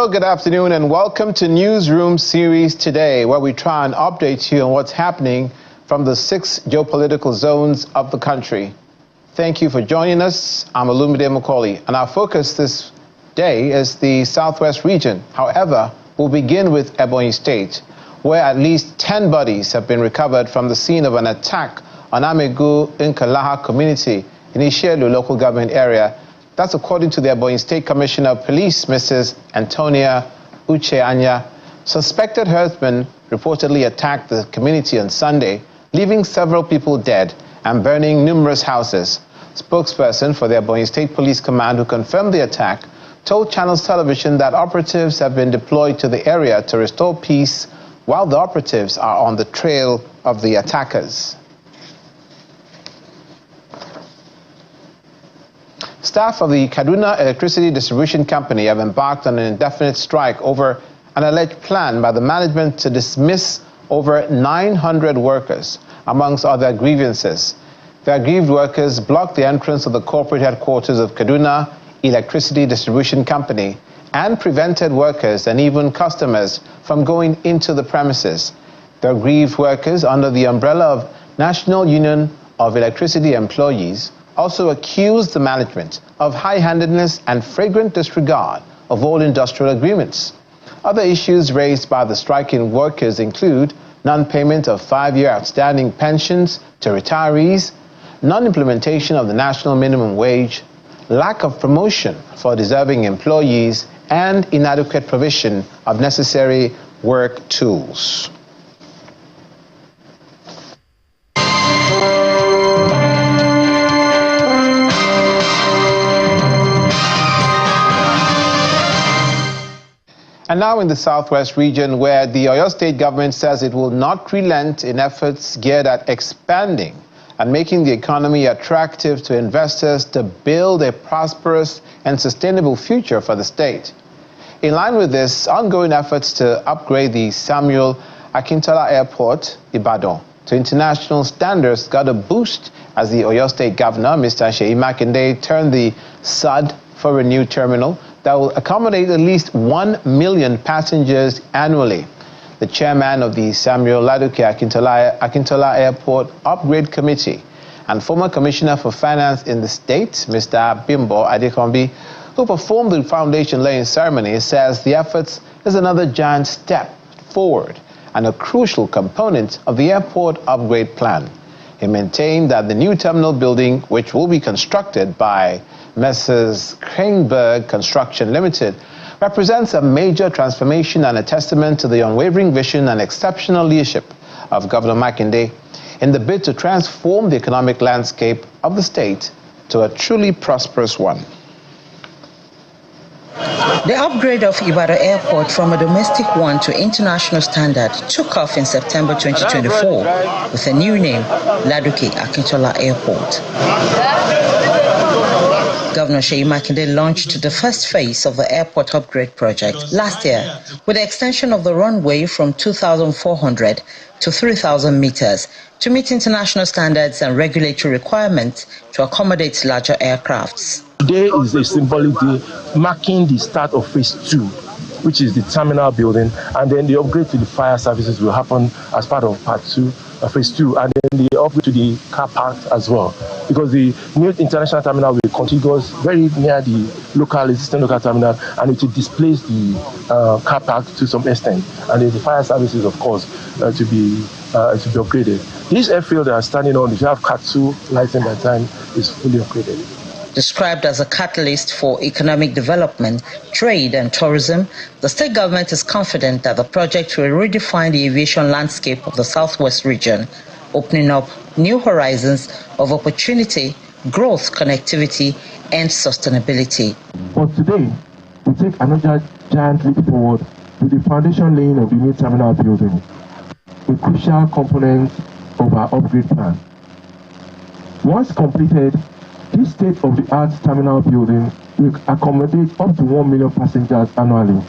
Hello, good afternoon, and welcome to Newsroom series today, where we try and update you on what's happening from the 6 geopolitical zones of the country. Thank you for joining us. I'm Olumide Macaulay, and our focus this day is the Southwest region. However, we'll begin with Ebonyi State, where at least 10 bodies have been recovered from the scene of an attack on Amegu Nkalaha community in Ishelu local government area. That's according to the Ebonyi State Commissioner of Police, Mrs. Antonia Ucheanya. Suspected herdsmen reportedly attacked the community on Sunday, leaving several people dead and burning numerous houses. Spokesperson for the Ebonyi State Police Command, who confirmed the attack, told Channels Television that operatives have been deployed to the area to restore peace while the operatives are on the trail of the attackers. Staff of the Kaduna Electricity Distribution Company have embarked on an indefinite strike over an alleged plan by the management to dismiss over 900 workers, amongst other grievances. The aggrieved workers blocked the entrance of the corporate headquarters of Kaduna Electricity Distribution Company and prevented workers and even customers from going into the premises. The aggrieved workers, under the umbrella of National Union of Electricity Employees, also accused the management of high-handedness and flagrant disregard of all industrial agreements. Other issues raised by the striking workers include non-payment of 5-year outstanding pensions to retirees, non-implementation of the national minimum wage, lack of promotion for deserving employees, and inadequate provision of necessary work tools. And now in the Southwest region, where the Oyo State government says it will not relent in efforts geared at expanding and making the economy attractive to investors to build a prosperous and sustainable future for the state. In line with this, ongoing efforts to upgrade the Samuel Akintola Airport, Ibadan, to international standards got a boost as the Oyo State Governor, Mr. Seyi Makinde, turned the sod for a new terminal that will accommodate at least 1 million passengers annually. The chairman of the Samuel Akintola Airport Upgrade Committee and former Commissioner for Finance in the state, Mr. Bimbo Adekombi, who performed the foundation-laying ceremony, says the efforts is another giant step forward and a crucial component of the airport upgrade plan. He maintained that the new terminal building, which will be constructed by Messrs. Kringberg Construction Limited, represents a major transformation and a testament to the unwavering vision and exceptional leadership of Governor Makinde in the bid to transform the economic landscape of the state to a truly prosperous one. The upgrade of Ibadan Airport from a domestic one to international standard took off in September 2024 with a new name, Ladoke Akintola Airport. Governor Seyi Makinde launched the first phase of the airport upgrade project last year with the extension of the runway from 2,400 to 3,000 meters to meet international standards and regulatory requirements to accommodate larger aircrafts. Today is a symbolic day marking the start of phase 2, which is the terminal building, and then the upgrade to the fire services will happen as part of part 2, phase 2, and then the upgrade to the car park as well, because the new international terminal will be contiguous very near the existing local terminal, and it will displace the car park to some extent, and then the fire services, of course, to be upgraded. This airfield that are standing on, if you have Cat 2 license at time, is fully upgraded. Described as a catalyst for economic development, trade and tourism, the state government is confident that the project will redefine the aviation landscape of the Southwest region, opening up new horizons of opportunity, growth, connectivity and sustainability. But today, we take another giant leap forward with the foundation laying of the new terminal building, a crucial component of our upgrade plan. Once completed, this state-of-the-art terminal building will accommodate up to 1 million passengers annually,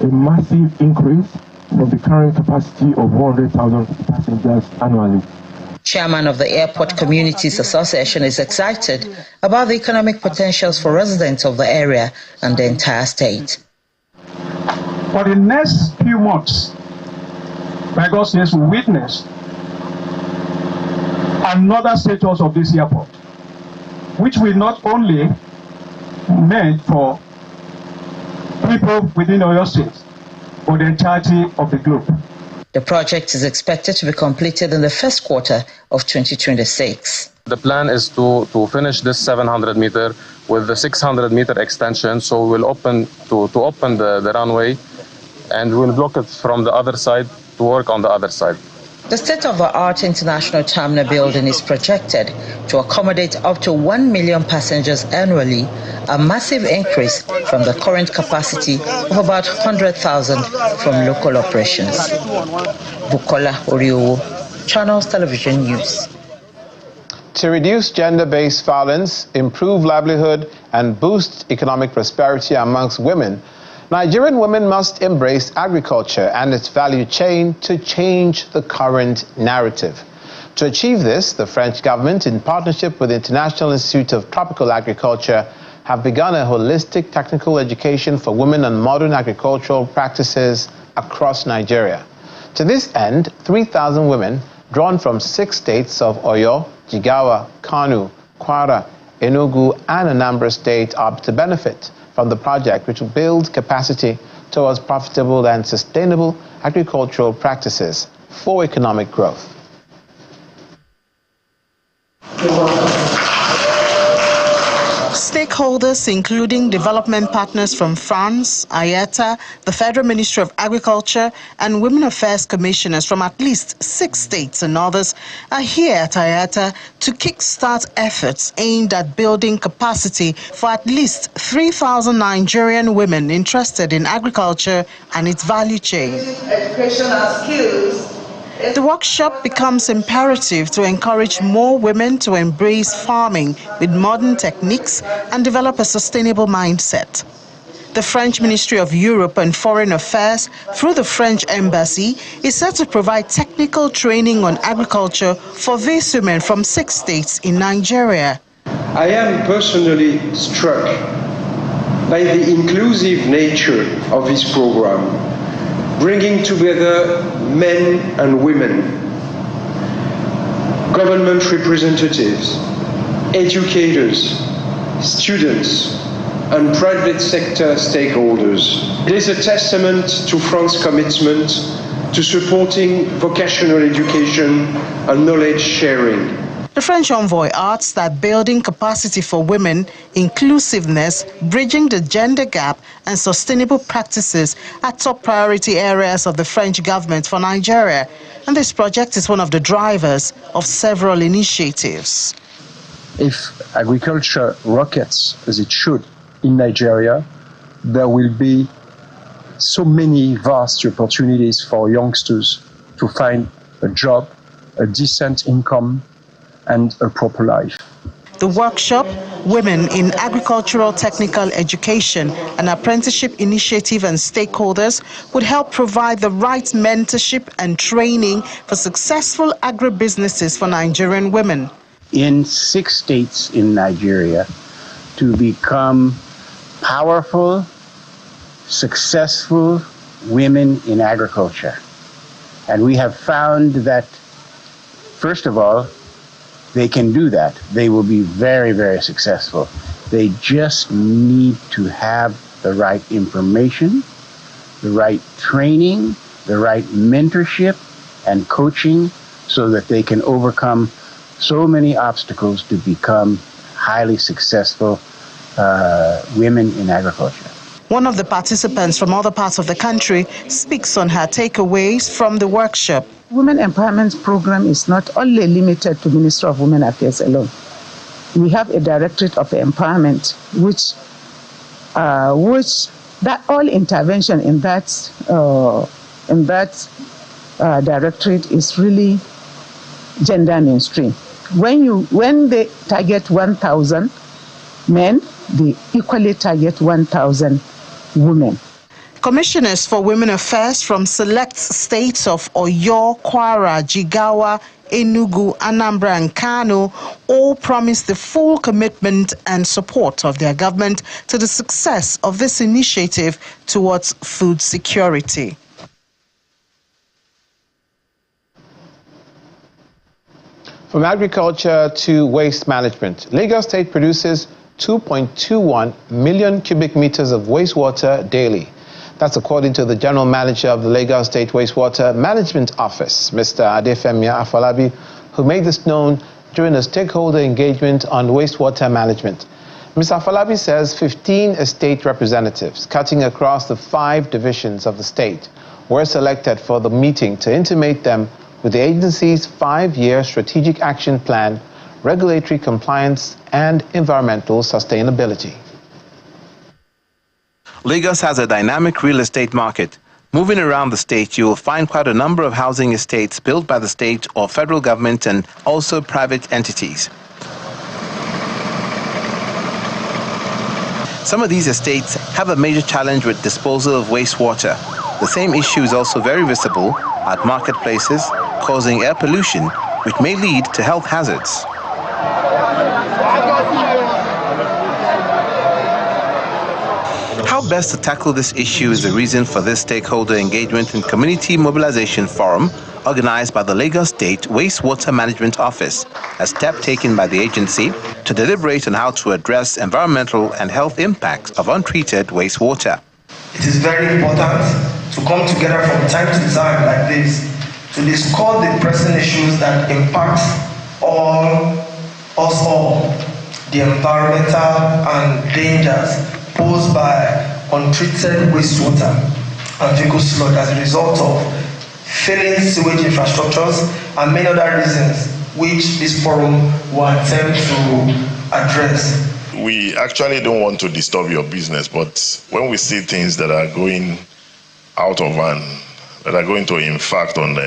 a massive increase from the current capacity of 100,000 passengers annually. Chairman of the Airport Communities Association is excited about the economic potentials for residents of the area and the entire state. For the next few months, by God's grace, we witness another status of this airport, which will not only meant for people within Oyo State, but the entirety of the globe. The project is expected to be completed in the first quarter of 2026. The plan is to finish this 700 meter with the 600 meter extension. So we'll open the runway, and we'll block it from the other side to work on the other side. The state-of-the-art international terminal building is projected to accommodate up to 1 million passengers annually, a massive increase from the current capacity of about 100,000 from local operations. Bukola Oriowo, Channels Television News. To reduce gender-based violence, improve livelihood, and boost economic prosperity amongst women, Nigerian women must embrace agriculture and its value chain to change the current narrative. To achieve this, the French government, in partnership with the International Institute of Tropical Agriculture, have begun a holistic technical education for women on modern agricultural practices across Nigeria. To this end, 3,000 women drawn from 6 states of Oyo, Jigawa, Kano, Kwara, Enugu, and Anambra State are to benefit from the project, which will build capacity towards profitable and sustainable agricultural practices for economic growth. Stakeholders, including development partners from France, IATA, the Federal Ministry of Agriculture, and Women Affairs commissioners from at least 6 states and others, are here at IATA to kickstart efforts aimed at building capacity for at least 3,000 Nigerian women interested in agriculture and its value chain. Educational skills. The workshop becomes imperative to encourage more women to embrace farming with modern techniques and develop a sustainable mindset. The French Ministry of Europe and Foreign Affairs, through the French Embassy, is set to provide technical training on agriculture for these women from 6 states in Nigeria. I am personally struck by the inclusive nature of this program, bringing together men and women, government representatives, educators, students, and private sector stakeholders. It is a testament to France's commitment to supporting vocational education and knowledge sharing. The French envoy adds that building capacity for women, inclusiveness, bridging the gender gap, and sustainable practices are top priority areas of the French government for Nigeria. And this project is one of the drivers of several initiatives. If agriculture rockets as it should in Nigeria, there will be so many vast opportunities for youngsters to find a job, a decent income, and a proper life. The workshop, Women in Agricultural Technical Education, an apprenticeship initiative and stakeholders would help provide the right mentorship and training for successful agribusinesses for Nigerian women. In 6 states in Nigeria, to become powerful, successful women in agriculture. And we have found that, first of all, they can do that. They will be very, very successful. They just need to have the right information, the right training, the right mentorship and coaching so that they can overcome so many obstacles to become highly successful women in agriculture. One of the participants from other parts of the country speaks on her takeaways from the workshop. Women Empowerment Program is not only limited to Ministry of Women Affairs alone. We have a Directorate of Empowerment, which that all intervention in that directorate is really gender mainstream. When they target 1,000 men, they equally target 1,000 women. Commissioners for Women Affairs from select states of Oyo, Kwara, Jigawa, Enugu, Anambra, and Kano all promised the full commitment and support of their government to the success of this initiative towards food security. From agriculture to waste management, Lagos State produces 2.21 million cubic meters of wastewater daily. That's according to the General Manager of the Lagos State Wastewater Management Office, Mr. Adefemi Afolabi, who made this known during a stakeholder engagement on wastewater management. Mr. Afolabi says 15 estate representatives cutting across the 5 divisions of the state were selected for the meeting to intimate them with the agency's 5-year strategic action plan, regulatory compliance, and environmental sustainability. Lagos has a dynamic real estate market. Moving around the state, you will find quite a number of housing estates built by the state or federal government and also private entities. Some of these estates have a major challenge with disposal of wastewater. The same issue is also very visible at marketplaces, causing air pollution, which may lead to health hazards. How best to tackle this issue is the reason for this stakeholder engagement and community mobilization forum organized by the Lagos State Wastewater Management Office, a step taken by the agency to deliberate on how to address environmental and health impacts of untreated wastewater. It is very important to come together from time to time like this to discuss the pressing issues that impact us all, the environmental and dangers posed by untreated wastewater and fecal sludge as a result of failing sewage infrastructures and many other reasons which this forum will attempt to address. We actually don't want to disturb your business, but when we see things that are going out of hand, that are going to impact on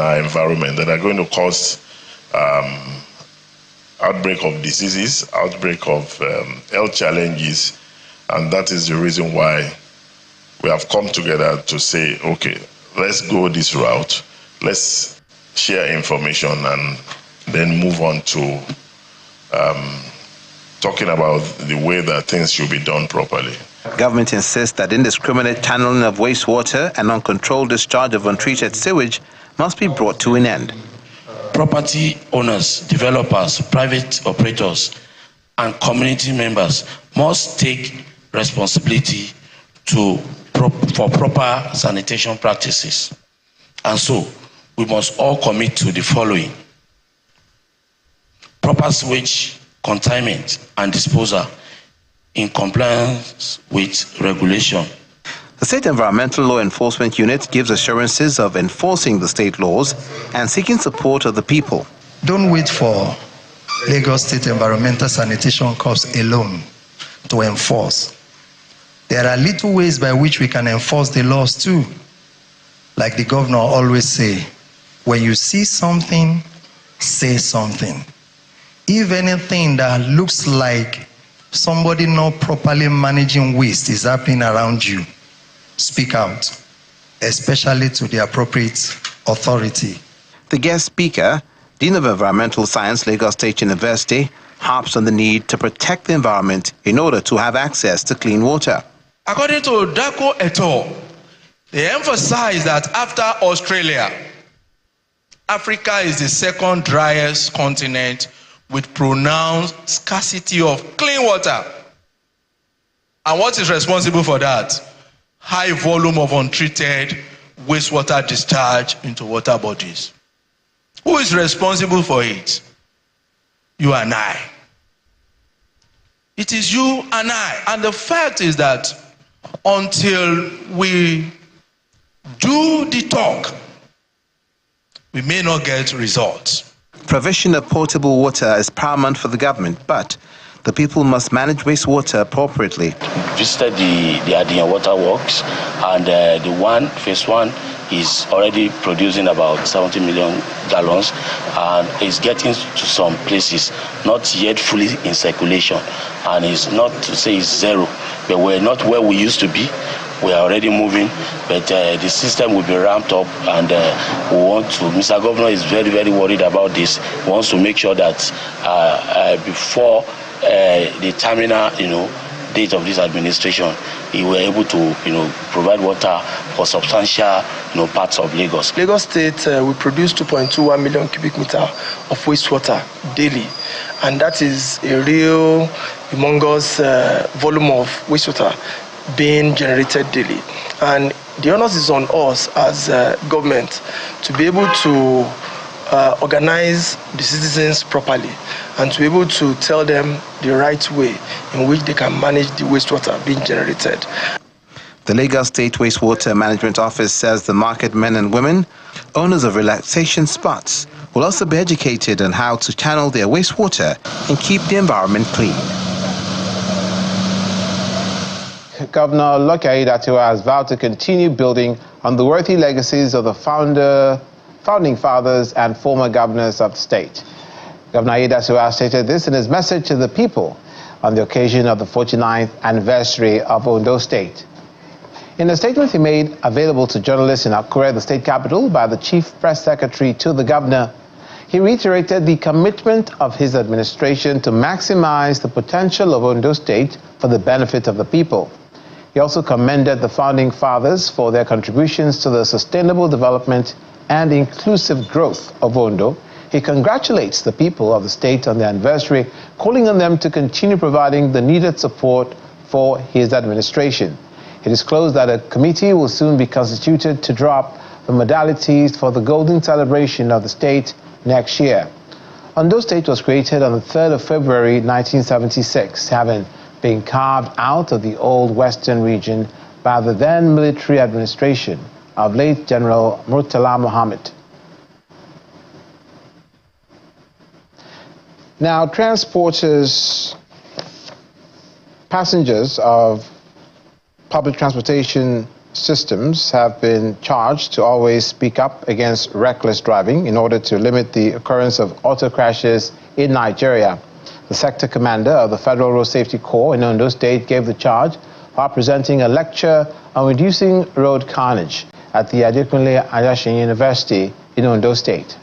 our environment, that are going to cause outbreak of diseases, outbreak of health challenges, and that is the reason why we have come together to say, okay, let's go this route, let's share information and then move on to talking about the way that things should be done properly. Government insists that indiscriminate channeling of wastewater and uncontrolled discharge of untreated sewage must be brought to an end. Property owners, developers, private operators, and community members must take responsibility for proper sanitation practices. And so, we must all commit to the following: proper sewage containment and disposal in compliance with regulation. The State Environmental Law Enforcement Unit gives assurances of enforcing the state laws and seeking support of the people. Don't wait for Lagos State Environmental Sanitation Corps alone to enforce. There are little ways by which we can enforce the laws too. Like the governor always say, when you see something, say something. If anything that looks like somebody not properly managing waste is happening around you, speak out, especially to the appropriate authority. The guest speaker, Dean of Environmental Science, Lagos State University, harps on the need to protect the environment in order to have access to clean water. According to Dako et al., they emphasize that after Australia, Africa is the second driest continent with pronounced scarcity of clean water. And what is responsible for that? High volume of untreated wastewater discharge into water bodies. Who is responsible for it? You and I. It is you and I. And the fact is that until we do the talk, we may not get results. Provision of potable water is paramount for the government, but the people must manage wastewater appropriately. Visited the Adian Water Works, and phase one is already producing about 70 million gallons, and is getting to some places not yet fully in circulation, and it's not to say it's zero, but we're not where we used to be, we are already moving, but the system will be ramped up, and we want to, Mr. Governor is very, very worried about this. He wants to make sure that before the terminal, date of this administration, we were able to, provide water for substantial, parts of Lagos. Lagos State will produce 2.21 million cubic meter of wastewater daily, and that is a real humongous volume of wastewater being generated daily. And the onus is on us as government to be able to organize the citizens properly and to be able to tell them the right way in which they can manage the wastewater being generated. The Lagos State Wastewater Management Office says the market men and women, owners of relaxation spots, will also be educated on how to channel their wastewater and keep the environment clean. Governor Lucky Aiyedatiwa has vowed to continue building on the worthy legacies of the founding fathers and former governors of the state. Governor Aiyedatiwa stated this in his message to the people on the occasion of the 49th anniversary of Ondo State. In a statement he made available to journalists in Akure, the state capital, by the chief press secretary to the governor, he reiterated the commitment of his administration to maximize the potential of Ondo State for the benefit of the people. He also commended the founding fathers for their contributions to the sustainable development and inclusive growth of Ondo. He congratulates the people of the state on their anniversary, calling on them to continue providing the needed support for his administration. He disclosed that a committee will soon be constituted to draw up the modalities for the golden celebration of the state next year. Ondo State was created on the 3rd of February 1976, having been carved out of the old western region by the then military administration of late General Murtala Mohammed. Now, passengers of public transportation systems have been charged to always speak up against reckless driving in order to limit the occurrence of auto crashes in Nigeria. The sector commander of the Federal Road Safety Corps in Ondo State gave the charge while presenting a lecture on reducing road carnage at the Adekunle Ajasin University in Ondo State.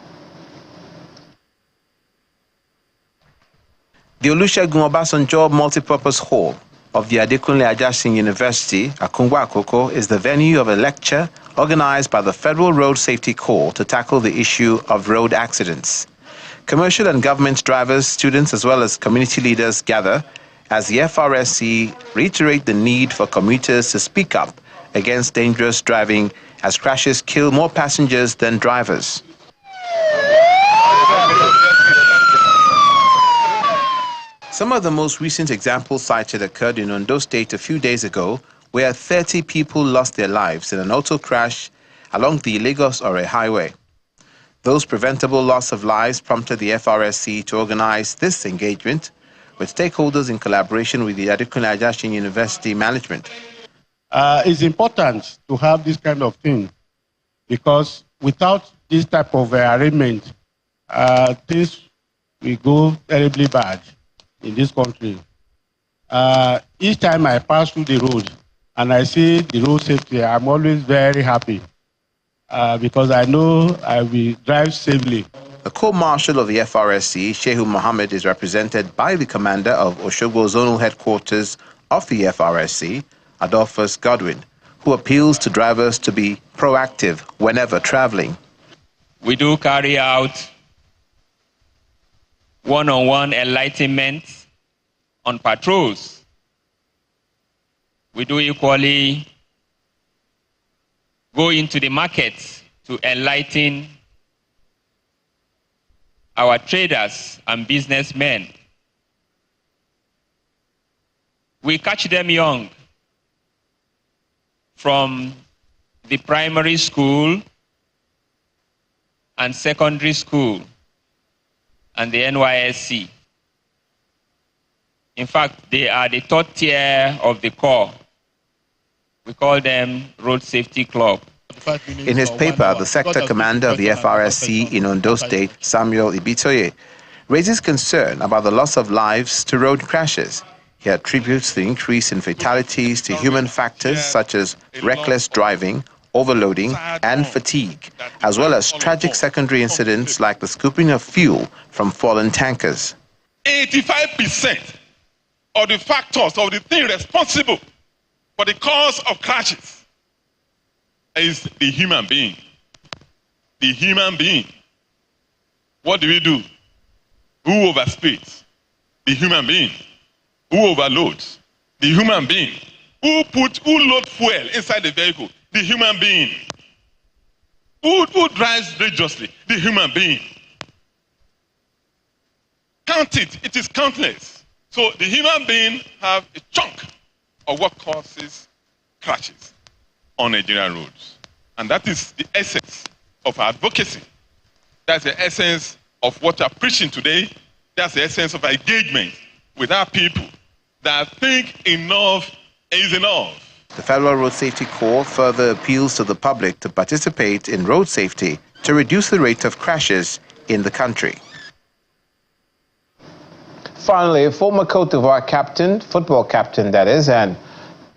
The Olusegun Obasanjo Multipurpose Hall of the Adekunle Ajasin University, Akungwa Akoko, is the venue of a lecture organized by the Federal Road Safety Corps to tackle the issue of road accidents. Commercial and government drivers, students, as well as community leaders gather as the FRSC reiterate the need for commuters to speak up against dangerous driving as crashes kill more passengers than drivers. Some of the most recent examples cited occurred in Ondo State a few days ago, where 30 people lost their lives in an auto crash along the Lagos-Ore highway. Those preventable loss of lives prompted the FRSC to organize this engagement with stakeholders in collaboration with the Adekunle Ajasin University management. It's important to have this kind of thing because without this type of arrangement, things will go terribly bad in this country. Each time I pass through the road and I see the road safety, I'm always very happy because I know I will drive safely. The co-marshal of the FRSC, Shehu Mohammed, is represented by the commander of Oshogbo Zonal Headquarters of the FRSC, Adolphus Godwin, who appeals to drivers to be proactive whenever traveling. We do carry out one-on-one enlightenment on patrols. We do equally go into the market to enlighten our traders and businessmen. We catch them young from the primary school and secondary school and the NYSC. In fact, they are the third tier of the corps. We call them Road Safety Club. In his paper, the sector commander of the FRSC in Ondo State, Samuel Ibitoye, raises concern about the loss of lives to road crashes. He attributes the increase in fatalities to human factors such as reckless driving, overloading, and fatigue, as well as tragic secondary incidents like the scooping of fuel from fallen tankers. 85% of the factors of the thing responsible for the cause of crashes is the human being. The human being. What do we do? Who overspeeds? The human being. Who overloads? The human being. Who loads fuel inside the vehicle? The human being. Who drives dangerously? The human being. Count it. It is countless. So the human being have a chunk of what causes crashes on Nigerian roads. And that is the essence of our advocacy. That's the essence of what we're preaching today. That's the essence of our engagement with our people that think enough is enough. The Federal Road Safety Corps further appeals to the public to participate in road safety to reduce the rate of crashes in the country. Finally, former Côte d'Ivoire captain, football captain that is, and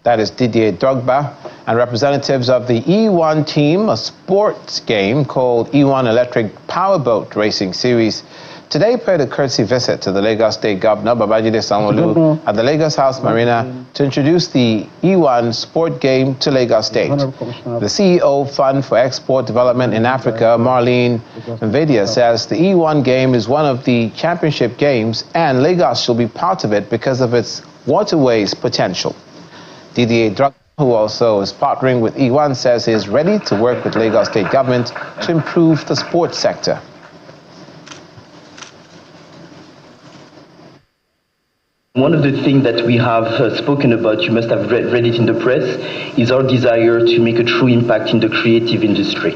that is Didier Drogba, and representatives of the E1 team, a sports game called E1 Electric Powerboat Racing Series, today paid a courtesy visit to the Lagos State Governor, Babajide Sanwoolu, at the Lagos House Marina to introduce the E1 sport game to Lagos State. The CEO Fund for Export Development in Africa, Marlene Nvidia, says the E1 game is one of the championship games and Lagos shall be part of it because of its waterways potential. Didier Drogba, who also is partnering with E1, says he is ready to work with Lagos State government to improve the sports sector. One of the things that we have spoken about, you must have read it in the press, is our desire to make a true impact in the creative industry.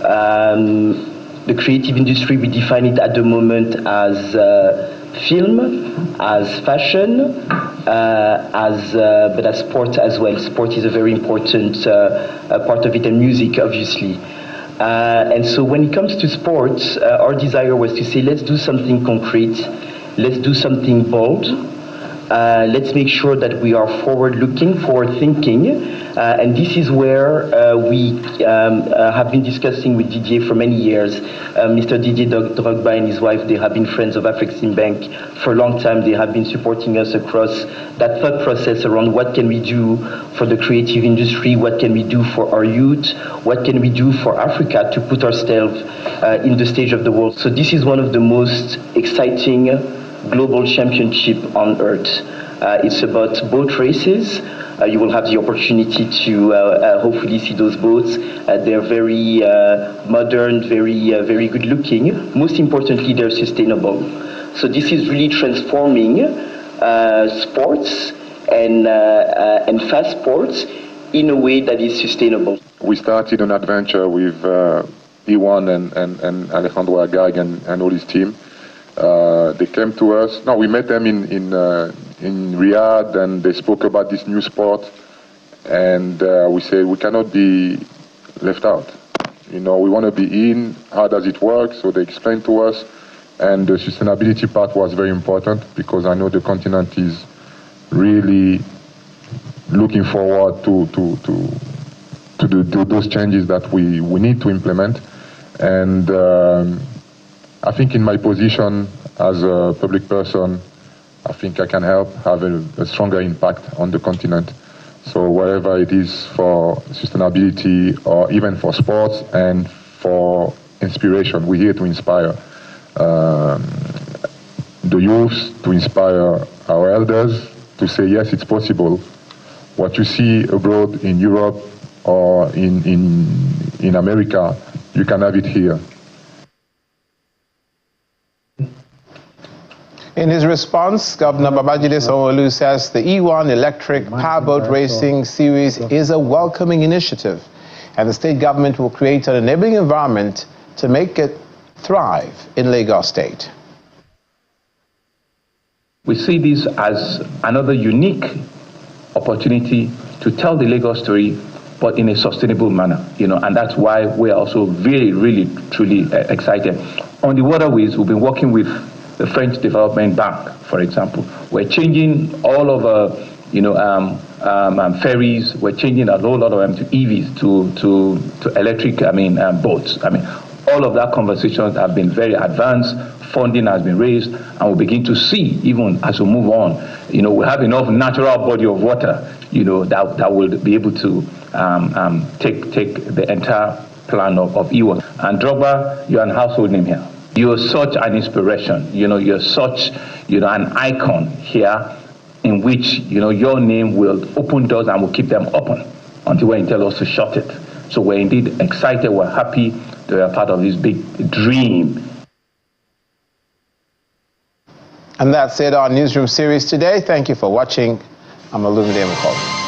The creative industry, we define it at the moment as film, as fashion, but as sport as well. Sport is a very important part of it, and music, obviously. And so when it comes to sports, our desire was to say, let's do something concrete. Let's do something bold. Let's make sure that we are forward-looking, forward-thinking. And this is where we have been discussing with Didier for many years. Mr. Didier Drogba and his wife, they have been friends of Afreximbank for a long time. They have been supporting us across that thought process around what can we do for the creative industry, what can we do for our youth, what can we do for Africa to put ourselves in the stage of the world. So this is one of the most exciting global championship on earth. It's about boat races. You will have the opportunity to hopefully see those boats. They're very modern, very good looking. Most importantly, they're sustainable. So this is really transforming sports and fast sports in a way that is sustainable. We started an adventure with E1 and Alejandro Agag and all his team. They came to us. No, we met them in Riyadh, and they spoke about this new sport. And we said we cannot be left out. You know, we want to be in. How does it work? So they explained to us, and the sustainability part was very important because I know the continent is really looking forward to those changes that we need to implement. And I think in my position as a public person, I think I can help have a stronger impact on the continent. So wherever it is for sustainability or even for sports and for inspiration, we're here to inspire the youth, to inspire our elders, to say, yes, it's possible. What you see abroad in Europe or in America, you can have it here. In his response, Governor Babajide Sanwoolu says the E1 Electric Powerboat Racing Series is a welcoming initiative, and the state government will create an enabling environment to make it thrive in Lagos State. We see this as another unique opportunity to tell the Lagos story, but in a sustainable manner, and that's why we're also really, really, truly excited. On the waterways, we've been working with the French Development Bank, for example. We're changing all of ferries. We're changing a whole lot of them to EVs, to electric, boats. All of that conversations have been very advanced. Funding has been raised, and we'll begin to see, even as we move on, we have enough natural body of water, that will be able to take the entire plan of EWAS. And Drogba, you're an household name here. You're such an inspiration. You're such, an icon here, in which your name will open doors and will keep them open until when you tell us to shut it. So we're indeed excited. We're happy to be a part of this big dream. And that's it, our Newsroom series today. Thank you for watching. I'm Olumide Mukolo.